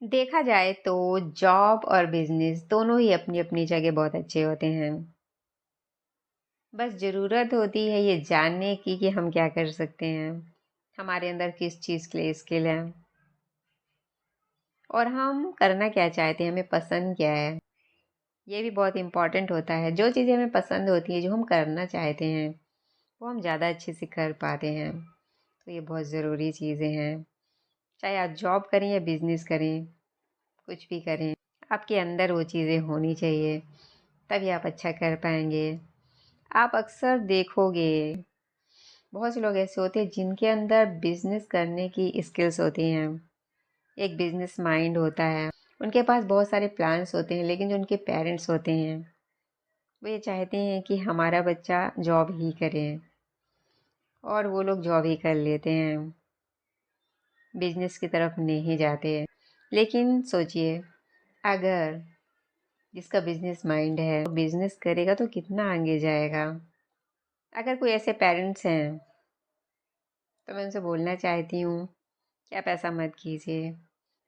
देखा जाए तो जॉब और बिजनेस दोनों ही अपनी अपनी जगह बहुत अच्छे होते हैं। बस ज़रूरत होती है ये जानने की कि हम क्या कर सकते हैं, हमारे अंदर किस चीज़ के लिए स्किल है और हम करना क्या चाहते हैं, हमें पसंद क्या है। ये भी बहुत इम्पॉर्टेंट होता है। जो चीज़ें हमें पसंद होती है, जो हम करना चाहते हैं, वो हम ज़्यादा अच्छे से कर पाते हैं। तो ये बहुत ज़रूरी चीज़ें हैं। चाहे आप जॉब करें या बिजनेस करें, कुछ भी करें, आपके अंदर वो चीज़ें होनी चाहिए, तभी आप अच्छा कर पाएंगे। आप अक्सर देखोगे बहुत से लोग ऐसे होते हैं जिनके अंदर बिजनेस करने की स्किल्स होती हैं, एक बिजनेस माइंड होता है, उनके पास बहुत सारे प्लान्स होते हैं, लेकिन जो उनके पेरेंट्स होते हैं वो ये चाहते हैं कि हमारा बच्चा जॉब ही करे और वो लोग जॉब ही कर लेते हैं, बिजनेस की तरफ नहीं जाते। लेकिन सोचिए, अगर जिसका बिजनेस माइंड है वो बिजनेस करेगा तो कितना आगे जाएगा। अगर कोई ऐसे पेरेंट्स हैं तो मैं उनसे बोलना चाहती हूँ कि आप ऐसा मत कीजिए।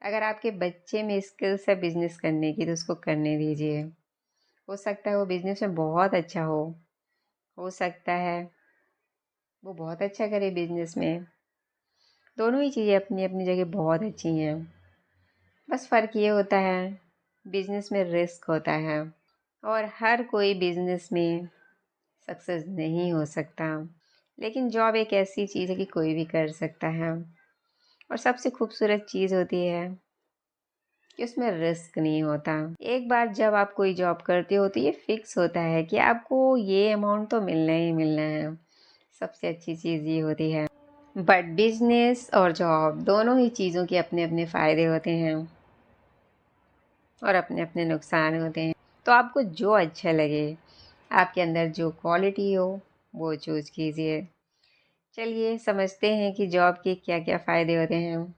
अगर आपके बच्चे में स्किल्स है बिजनेस करने की तो उसको करने दीजिए। हो सकता है वो बिजनेस में बहुत अच्छा हो सकता है वो बहुत अच्छा करे बिजनेस में। दोनों ही चीज़ें अपनी अपनी जगह बहुत अच्छी हैं। बस फ़र्क ये होता है, बिजनेस में रिस्क होता है और हर कोई बिजनेस में सक्सेस नहीं हो सकता। लेकिन जॉब एक ऐसी चीज़ है कि कोई भी कर सकता है और सबसे खूबसूरत चीज़ होती है कि उसमें रिस्क नहीं होता। एक बार जब आप कोई जॉब करते हो तो ये फिक्स होता है कि आपको ये अमाउंट तो मिलना ही मिलना है। सबसे अच्छी चीज़ ये होती है। बट बिजनेस और जॉब दोनों ही चीज़ों के अपने अपने फ़ायदे होते हैं और अपने अपने नुकसान होते हैं। तो आपको जो अच्छा लगे, आपके अंदर जो क्वालिटी हो, वो चूज़ कीजिए। चलिए समझते हैं कि जॉब के क्या क्या फ़ायदे होते हैं।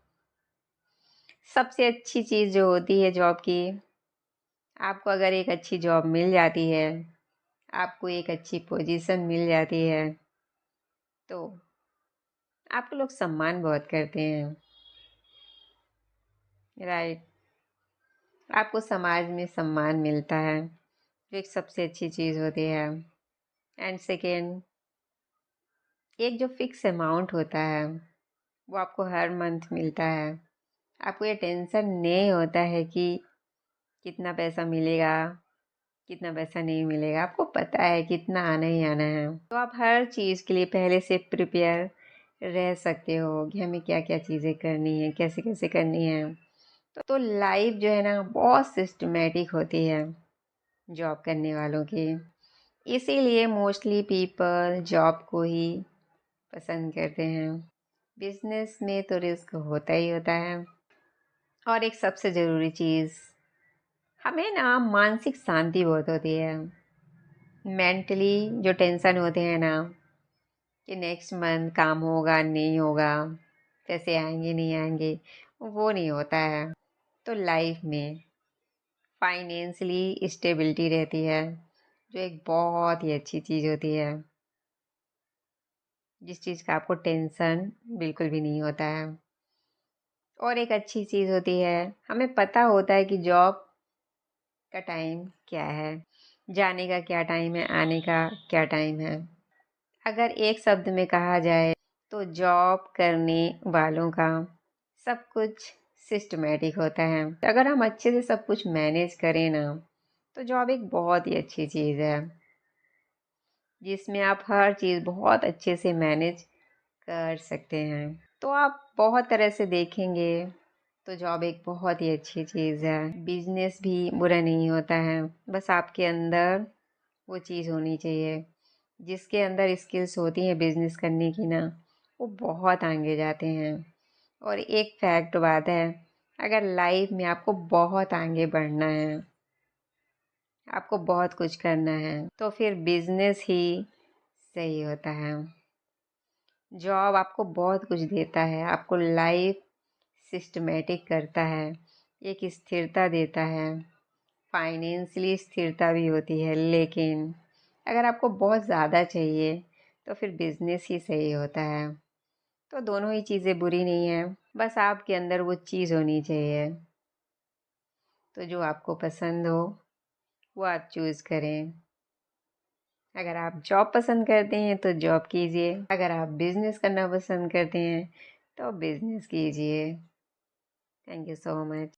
सबसे अच्छी चीज़ जो होती है जॉब की, आपको अगर एक अच्छी जॉब मिल जाती है, आपको एक अच्छी पोजीशन मिल जाती है, तो आपको लोग सम्मान बहुत करते हैं, राइट। आपको समाज में सम्मान मिलता है, जो एक सबसे अच्छी चीज़ होती है। एंड सेकेंड, एक जो फिक्स अमाउंट होता है वो आपको हर मंथ मिलता है। आपको ये टेंशन नहीं होता है कि कितना पैसा मिलेगा, कितना पैसा नहीं मिलेगा। आपको पता है कितना आना ही आना है, तो आप हर चीज़ के लिए पहले से प्रिपेयर रह सकते हो कि हमें क्या क्या चीज़ें करनी है, कैसे कैसे करनी है। तो लाइफ जो है ना बहुत सिस्टमेटिक होती है जॉब करने वालों की। इसीलिए मोस्टली पीपल जॉब को ही पसंद करते हैं। बिजनेस में तो रिस्क होता ही होता है। और एक सबसे ज़रूरी चीज़, हमें ना मानसिक शांति बहुत होती है। मेंटली जो टेंशन होते हैं ना कि नेक्स्ट मंथ काम होगा नहीं होगा, पैसे आएंगे नहीं आएंगे, वो नहीं होता है। तो लाइफ में फाइनेंशियली स्टेबिलिटी रहती है, जो एक बहुत ही अच्छी चीज़ होती है, जिस चीज़ का आपको टेंशन बिल्कुल भी नहीं होता है। और एक अच्छी चीज़ होती है, हमें पता होता है कि जॉब का टाइम क्या है, जाने का क्या टाइम है, आने का क्या टाइम है। अगर एक शब्द में कहा जाए तो जॉब करने वालों का सब कुछ सिस्टमेटिक होता है। अगर हम अच्छे से सब कुछ मैनेज करें ना, तो जॉब एक बहुत ही अच्छी चीज़ है, जिसमें आप हर चीज़ बहुत अच्छे से मैनेज कर सकते हैं। तो आप बहुत तरह से देखेंगे तो जॉब एक बहुत ही अच्छी चीज़ है। बिजनेस भी बुरा नहीं होता है, बस आपके अंदर वो चीज़ होनी चाहिए। जिसके अंदर स्किल्स होती हैं बिजनेस करने की ना, वो बहुत आगे जाते हैं। और एक फैक्ट बात है, अगर लाइफ में आपको बहुत आगे बढ़ना है, आपको बहुत कुछ करना है, तो फिर बिजनेस ही सही होता है। जॉब आपको बहुत कुछ देता है, आपको लाइफ सिस्टमेटिक करता है, एक स्थिरता देता है, फाइनेंशियली स्थिरता भी होती है। लेकिन अगर आपको बहुत ज़्यादा चाहिए तो फिर बिजनेस ही सही होता है। तो दोनों ही चीज़ें बुरी नहीं हैं, बस आपके अंदर वो चीज़ होनी चाहिए तो जो आपको पसंद हो वो आप चूज़ करें। अगर आप जॉब पसंद करते हैं तो जॉब कीजिए, अगर आप बिज़नेस करना पसंद करते हैं तो बिज़नेस कीजिए। Thank you so much.